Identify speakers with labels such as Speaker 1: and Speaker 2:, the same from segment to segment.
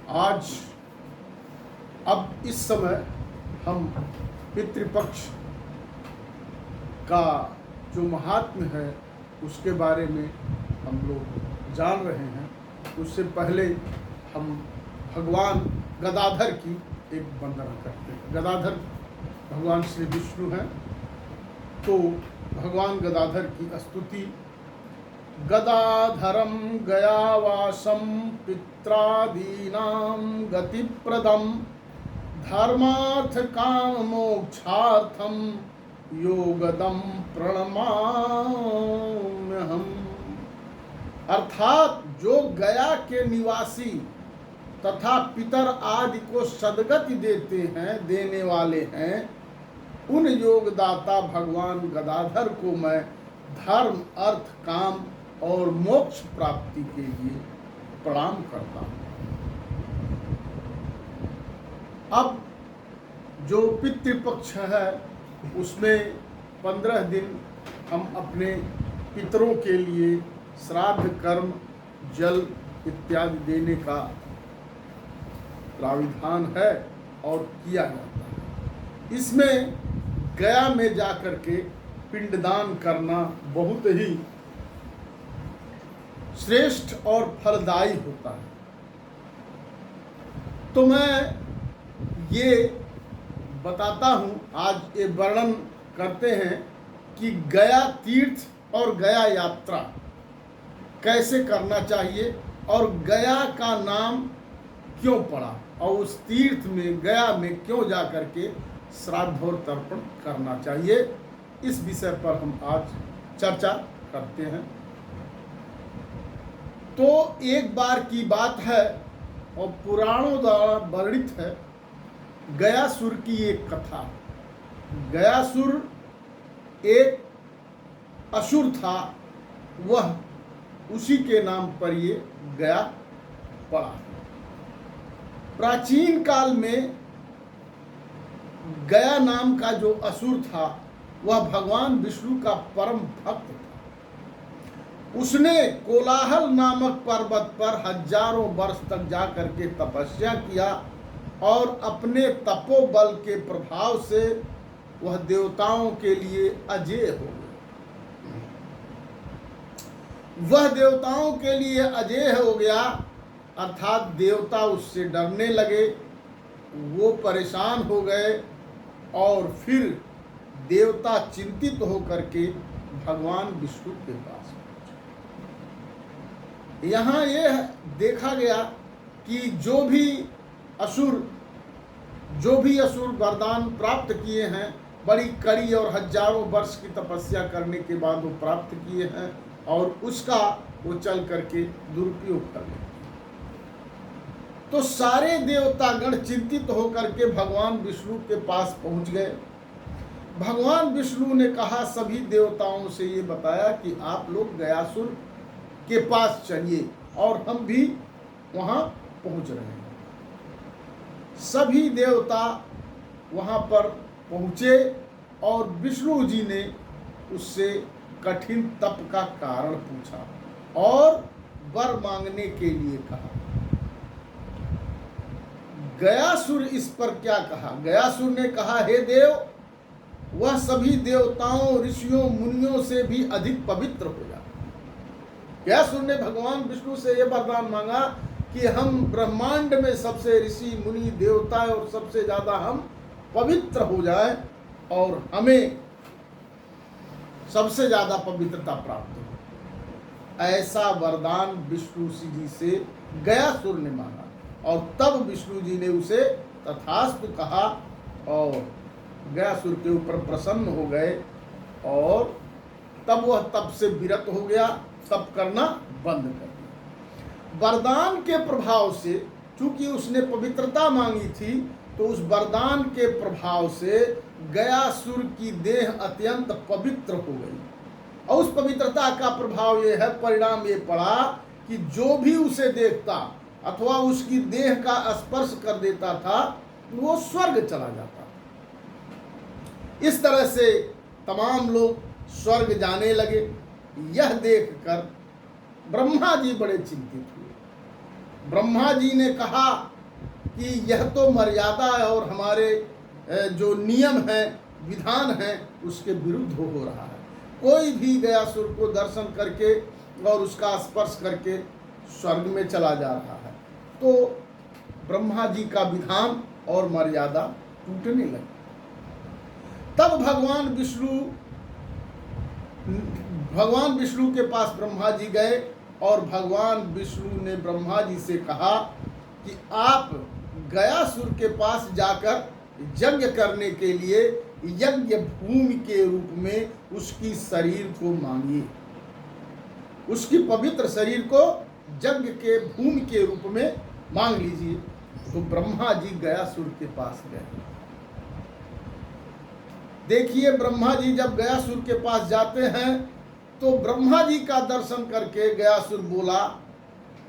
Speaker 1: आज अब इस समय हम पितृपक्ष का जो महात्म्य है उसके बारे में हम लोग जान रहे हैं। उससे पहले हम भगवान गदाधर की एक वंदना करते हैं। गदाधर भगवान श्री विष्णु हैं, तो भगवान गदाधर की स्तुति। गदाधरम गयावासम पित्रादीनां गतिप्रदम धर्मार्थ काम मोक्षार्थम योगदम प्रणमाम्यहम्। अर्थात जो गया के निवासी तथा पितर आदि को सदगति देते हैं, देने वाले हैं, उन योगदाता भगवान गदाधर को मैं धर्म अर्थ काम और मोक्ष प्राप्ति के लिए प्रणाम करता हूँ। अब जो पितृपक्ष है उसमें 15 दिन हम अपने पितरों के लिए श्राद्ध कर्म जल इत्यादि देने का प्राविधान है और किया जाता है। इसमें गया में जाकर के पिंडदान करना बहुत ही श्रेष्ठ और फलदायी होता है। तो मैं ये बताता हूँ, आज ये वर्णन करते हैं कि गया तीर्थ और गया यात्रा कैसे करना चाहिए और गया का नाम क्यों पड़ा और उस तीर्थ में गया में क्यों जा कर के श्राद्ध और तर्पण करना चाहिए। इस विषय पर हम आज चर्चा करते हैं। तो एक बार की बात है और पुराणों द्वारा वर्णित है, गयासुर की एक कथा। गयासुर एक असुर था, वह उसी के नाम पर ये गया पड़ा। प्राचीन काल में गया नाम का जो असुर था वह भगवान विष्णु का परम भक्त था। उसने कोलाहल नामक पर्वत पर हजारों वर्ष तक जाकर के तपस्या किया और अपने तपोबल के प्रभाव से वह देवताओं के लिए अजेय हो गया। वह देवताओं के लिए अजेय हो गया, अर्थात देवता उससे डरने लगे, वो परेशान हो गए और फिर देवता चिंतित होकर के भगवान विष्णु के पास पहुंचे। यहाँ यह देखा गया कि जो भी असुर वरदान प्राप्त किए हैं, बड़ी कड़ी और हजारों वर्ष की तपस्या करने के बाद वो प्राप्त किए हैं और उसका वो चल करके दुरुपयोग कर लेते। तो सारे देवतागण चिंतित होकर के भगवान विष्णु के पास पहुंच गए। भगवान विष्णु ने कहा, सभी देवताओं से ये बताया कि आप लोग गयासुर के पास चलिए और हम भी वहां पहुंच रहे हैं। सभी देवता वहां पर पहुंचे और विष्णु जी ने उससे कठिन तप का कारण पूछा और वर मांगने के लिए कहा। गयासुर इस पर क्या कहा? गयासुर ने कहा, हे देव, वह सभी देवताओं ऋषियों मुनियों से भी अधिक पवित्र हो जाए। गयासुर ने भगवान विष्णु से यह वरदान मांगा कि हम ब्रह्मांड में सबसे ऋषि मुनि देवता और सबसे ज्यादा हम पवित्र हो जाए और हमें सबसे ज्यादा पवित्रता प्राप्त हो। ऐसा वरदान विष्णु जी से गयासुर ने मांगा और तब विष्णु जी ने उसे तथास्तु कहा और गयासुर के ऊपर प्रसन्न हो गए और तब वह तप से विरत हो गया, तप करना बंद कर दिया। वरदान के प्रभाव से, चूंकि उसने पवित्रता मांगी थी, तो उस वरदान के प्रभाव से गयासुर की देह अत्यंत पवित्र हो गई और उस पवित्रता का प्रभाव ये है, परिणाम ये पड़ा कि जो भी उसे देखता अथवा उसकी देह का स्पर्श कर देता था वो स्वर्ग चला जाता। इस तरह से तमाम लोग स्वर्ग जाने लगे। यह देखकर ब्रह्मा जी बड़े चिंतित हुए। ब्रह्मा जी ने कहा कि यह तो मर्यादा है और हमारे जो नियम हैं, विधान हैं, उसके विरुद्ध हो रहा है। कोई भी गयासुर को दर्शन करके और उसका स्पर्श करके स्वर्ग में चला जा रहा है। तो ब्रह्मा जी का विधान और मर्यादा टूटने लगी। तब भगवान विष्णु के पास ब्रह्मा जी गए और भगवान विष्णु ने ब्रह्मा जी से कहा कि आप गयासुर के पास जाकर यज्ञ करने के लिए यज्ञ भूमि के रूप में उसकी शरीर को मांगिए, उसकी पवित्र शरीर को यज्ञ के भूमि के रूप में मांग लीजिए। तो ब्रह्मा जी गयासुर के पास गए। देखिए, ब्रह्मा जी जब गयासुर के पास जाते हैं तो ब्रह्मा जी का दर्शन करके गयासुर बोला,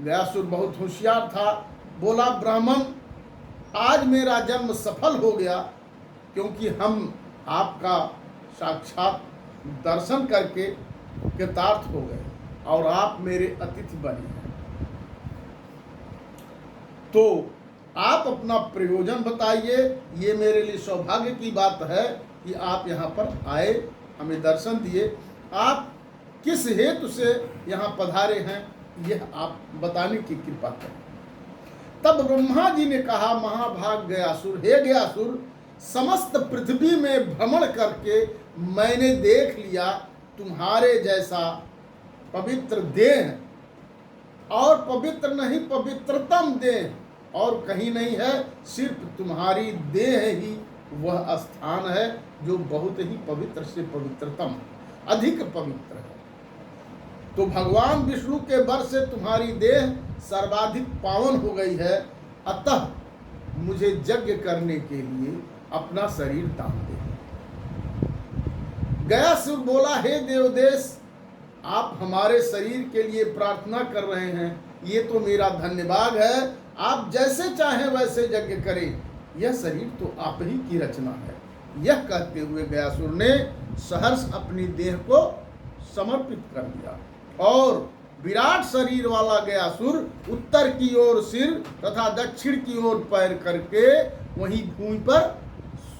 Speaker 1: गयासुर बहुत होशियार था, बोला, ब्राह्मण, आज मेरा जन्म सफल हो गया, क्योंकि हम आपका साक्षात दर्शन करके कृतार्थ हो गए और आप मेरे अतिथि बने हैं। तो आप अपना प्रयोजन बताइए। ये मेरे लिए सौभाग्य की बात है कि आप यहाँ पर आए, हमें दर्शन दिए। आप किस हेतु से यहाँ पधारे हैं, यह आप बताने की कृपा करें। तब ब्रह्मा जी ने कहा, महाभाग गयासुर, हे गयासुर, समस्त पृथ्वी में भ्रमण करके मैंने देख लिया तुम्हारे जैसा पवित्र देह और पवित्र नहीं, पवित्रतम देह और कहीं नहीं है। सिर्फ तुम्हारी देह ही वह स्थान है जो बहुत ही पवित्र से पवित्रतम, अधिक पवित्र है। तो भगवान विष्णु के वर से तुम्हारी देह सर्वाधिक पावन हो गई है, अतः मुझे यज्ञ करने के लिए अपना शरीर दान दे। गयासुर बोला, हे देवदेश, आप हमारे शरीर के लिए प्रार्थना कर रहे हैं, ये तो मेरा धन्यवाद है। आप जैसे चाहें वैसे यज्ञ करें, यह शरीर तो आप ही की रचना है। यह कहते हुए गयासुर ने सहर्ष अपनी देह को समर्पित कर दिया और विराट शरीर वाला गयासुर उत्तर की ओर सिर तथा दक्षिण की ओर पैर करके वहीं भूमि पर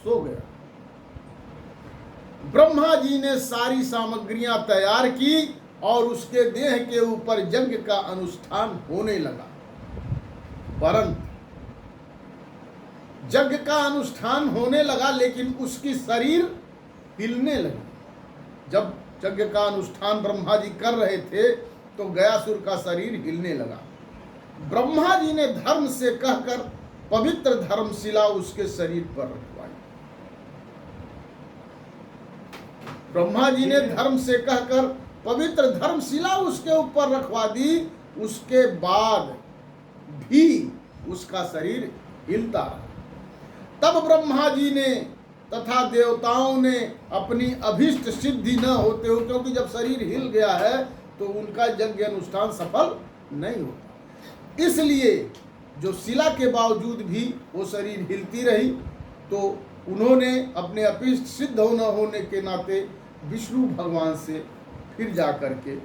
Speaker 1: सो गया। ब्रह्मा जी ने सारी सामग्रियां तैयार की और उसके देह के ऊपर यज्ञ का अनुष्ठान होने लगा। परंतु यज्ञ का अनुष्ठान होने लगा, लेकिन उसकी शरीर हिलने लगी। जब यज्ञ का अनुष्ठान ब्रह्मा जी कर रहे थे तो गयासुर का शरीर हिलने लगा। ब्रह्मा जी ने धर्म से कहकर पवित्र धर्मशिला उसके शरीर पर रखवाई। ब्रह्मा जी ने धर्म से कहकर पवित्र धर्मशिला उसके ऊपर रखवा दी। उसके बाद भी उसका शरीर हिलता रहा। तब ब्रह्मा जी ने तथा देवताओं ने अपनी अभिष्ट सिद्धि न होते हो, क्योंकि जब शरीर हिल गया है तो उनका यज्ञ अनुष्ठान सफल नहीं होता, इसलिए जो शिला के बावजूद भी वो शरीर हिलती रही। तो उन्होंने अपने अभिष्ट सिद्ध न होने के नाते विष्णु भगवान से फिर जाकर के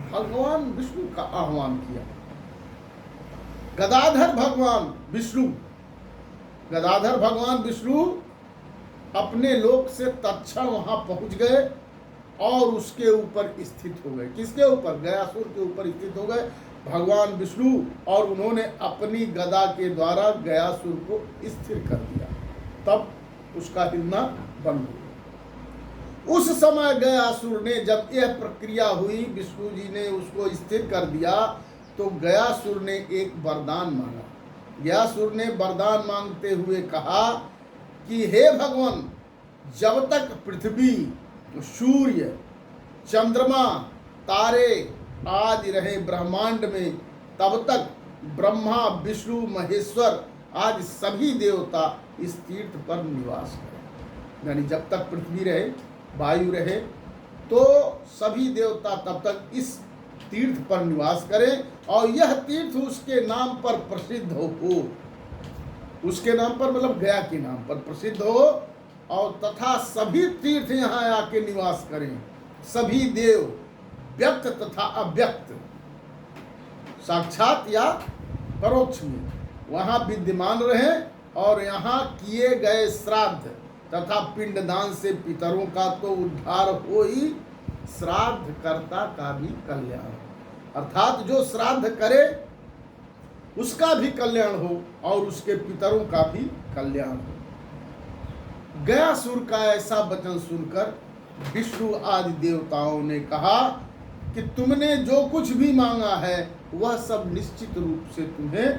Speaker 1: भगवान विष्णु का आह्वान किया। गदाधर भगवान विष्णु अपने लोक से तत्क्षण वहां पहुंच गए और उसके ऊपर स्थित हो गए। किसके ऊपर? गयासुर के ऊपर स्थित हो गए भगवान विष्णु, और उन्होंने अपनी गदा के द्वारा गयासुर को स्थिर कर दिया। तब उसका हिलना बंद हो गया। उस समय गयासुर ने, जब यह प्रक्रिया हुई, विष्णु जी ने उसको स्थिर कर दिया, तो गयासुर ने एक वरदान मांगा। गयासुर ने वरदान मांगते हुए कहा कि हे भगवान, जब तक पृथ्वी, सूर्य, चंद्रमा, तारे आदि रहे ब्रह्मांड में, तब तक ब्रह्मा, विष्णु, महेश्वर आदि सभी देवता इस तीर्थ पर निवास करें। यानी जब तक पृथ्वी रहे, वायु रहे, तो सभी देवता तब तक इस तीर्थ पर निवास करें और यह तीर्थ उसके नाम पर प्रसिद्ध हो। उसके नाम पर मतलब गया के नाम पर प्रसिद्ध हो, और तथा सभी तीर्थ यहाँ आके निवास करें। सभी देव, व्यक्त तथा अव्यक्त, साक्षात या परोक्ष में, वहाँ विद्यमान रहें और यहाँ किए गए श्राद्ध तथा पिंडदान से पितरों का तो उद्धार हो ही, श्राद्ध कर्ता का भी कल्याण हो। अर्थात जो श्राद्ध करे उसका भी कल्याण हो और उसके पितरों का भी कल्याण हो। गयासुर का ऐसा वचन सुनकर विष्णु आदि देवताओं ने कहा कि तुमने जो कुछ भी मांगा है वह सब निश्चित रूप से तुम्हें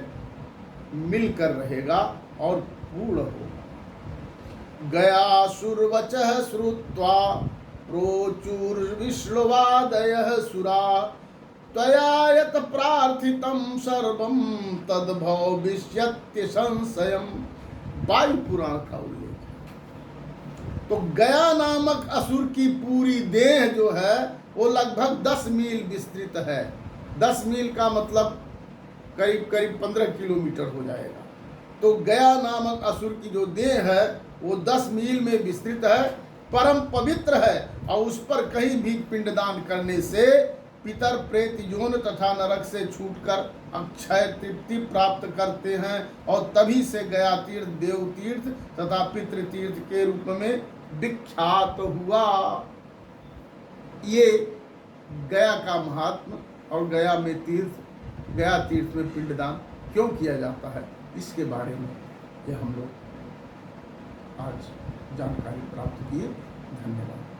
Speaker 1: मिलकर रहेगा और पूर्ण होगा। गयासुर वचः श्रुत्वा प्रोचुर्विष्णुवादयः सुरा त्वया यत् प्रार्थितं सर्वं तद्भविष्यत्य संशयम्। वायु पुराण का उल्लेख। तो गया नामक असुर की पूरी देह जो है वो लगभग 10 मील विस्तृत है। 10 मील का मतलब करीब करीब 15 किलोमीटर हो जाएगा। तो गया नामक असुर की जो देह है वो 10 मील में विस्तृत है, परम पवित्र है और उस पर कहीं भी पिंडदान करने से पितर प्रेत यौन तथा नरक से छूटकर अक्षय तृप्ति प्राप्त करते हैं और तभी से गया तीर्थ देव तीर्थ तथा पितृ तीर्थ के रूप में विख्यात हुआ। ये गया का महात्मा और गया तीर्थ में पिंडदान क्यों किया जाता है, इसके बारे में ये हम लोग आज जानकारी प्राप्त किए। धन्यवाद।